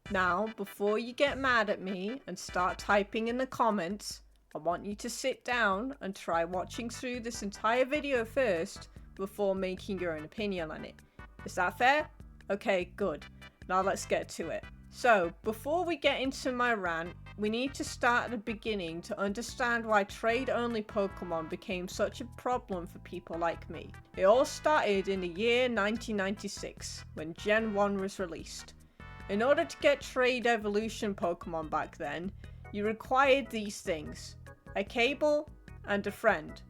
Now, before you get mad at me and start typing in the comments, I want you to sit down and try watching through this entire video first before making your own opinion on it. Is that fair? Okay, good. Now let's get to it. So, before we get into my rant, we need to start at the beginning to understand why trade-only Pokemon became such a problem for people like me. It all started in the year 1996, when Gen 1 was released. In order to get trade evolution Pokemon back then, you required these things: a cable and a friend,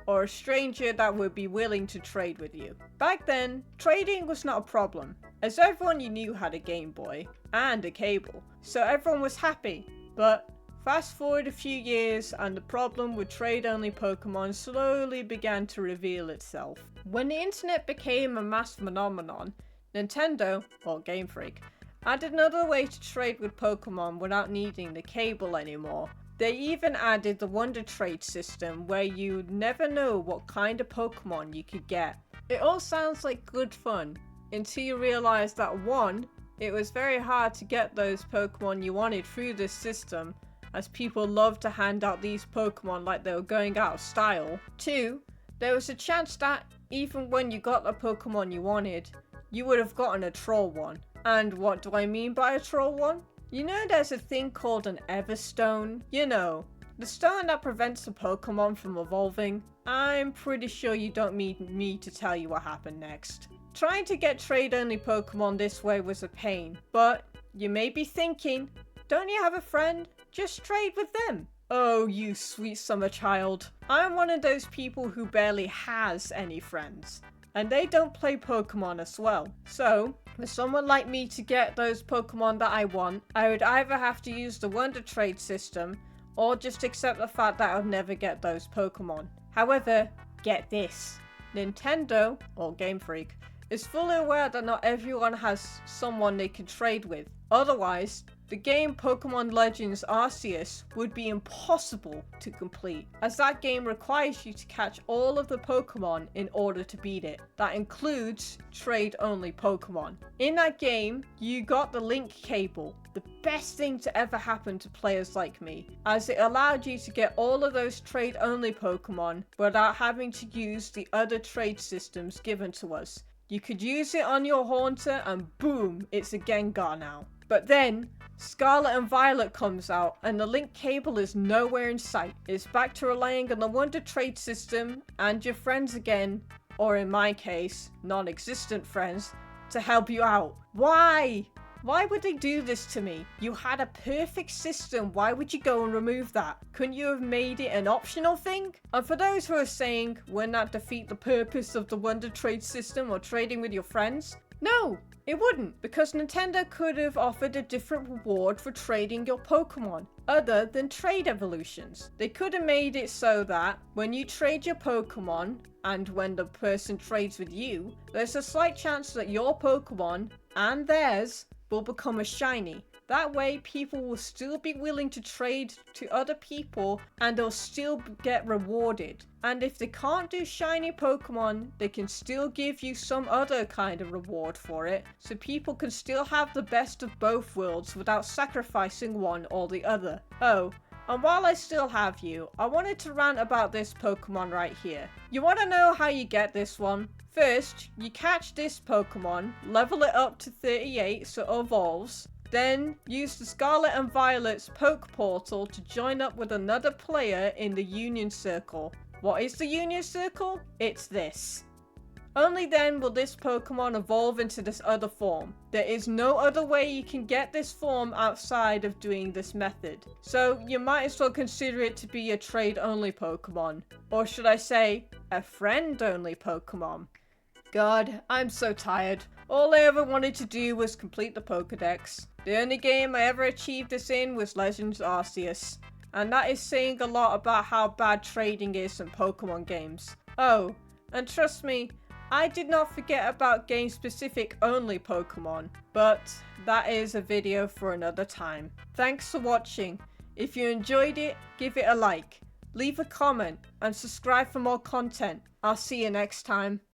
or a stranger that would be willing to trade with you. Back then, trading was not a problem, as everyone you knew had a Game Boy and a cable, so everyone was happy. But fast forward a few years and the problem with trade-only Pokemon slowly began to reveal itself. When the internet became a mass phenomenon, Nintendo, or Game Freak, added another way to trade with Pokemon without needing the cable anymore. They even added the Wonder Trade system where you'd never know what kind of Pokemon you could get. It all sounds like good fun, until you realize that 1, it was very hard to get those Pokemon you wanted through this system, as people loved to hand out these Pokemon like they were going out of style. 2, there was a chance that even when you got the Pokemon you wanted, you would have gotten a troll one. And what do I mean by a troll one? You know there's a thing called an Everstone? You know, the stone that prevents a Pokemon from evolving? I'm pretty sure you don't need me to tell you what happened next. Trying to get trade-only Pokemon this way was a pain, but you may be thinking, don't you have a friend? Just trade with them. Oh, you sweet summer child. I'm one of those people who barely has any friends, and they don't play Pokemon as well. So, for someone like me to get those Pokemon that I want, I would either have to use the Wonder Trade system, or just accept the fact that I'll never get those Pokemon. However, get this. Nintendo, or Game Freak, is fully aware that not everyone has someone they can trade with. Otherwise, the game Pokemon Legends Arceus would be impossible to complete, as that game requires you to catch all of the Pokemon in order to beat it. That includes trade-only Pokemon. In that game, you got the Link Cable, the best thing to ever happen to players like me, as it allowed you to get all of those trade-only Pokemon without having to use the other trade systems given to us. You could use it on your Haunter and boom, it's a Gengar now. But then, Scarlet and Violet comes out and the Link Cable is nowhere in sight. It's back to relying on the Wonder Trade system and your friends again, or in my case, non-existent friends, to help you out. Why? Why would they do this to me? You had a perfect system, why would you go and remove that? Couldn't you have made it an optional thing? And for those who are saying, wouldn't that defeat the purpose of the Wonder Trade system or trading with your friends? No, it wouldn't, because Nintendo could have offered a different reward for trading your Pokemon, other than trade evolutions. They could have made it so that when you trade your Pokemon, and when the person trades with you, there's a slight chance that your Pokemon and theirs will become a shiny. That way people will still be willing to trade to other people and they'll still get rewarded. And if they can't do shiny Pokemon, they can still give you some other kind of reward for it, so people can still have the best of both worlds without sacrificing one or the other. Oh, and while I still have you, I wanted to rant about this Pokemon right here. You want to know how you get this one? First, you catch this Pokemon, level it up to 38 so it evolves, then use the Scarlet and Violet's Poke Portal to join up with another player in the Union Circle. What is the Union Circle? It's this. Only then will this Pokemon evolve into this other form. There is no other way you can get this form outside of doing this method. So you might as well consider it to be a trade-only Pokemon. Or should I say, a friend-only Pokemon. God, I'm so tired. All I ever wanted to do was complete the Pokedex. The only game I ever achieved this in was Legends Arceus. And that is saying a lot about how bad trading is in Pokemon games. Oh, and trust me, I did not forget about game-specific only Pokemon, but that is a video for another time. Thanks for watching. If you enjoyed it, give it a like, leave a comment, and subscribe for more content. I'll see you next time.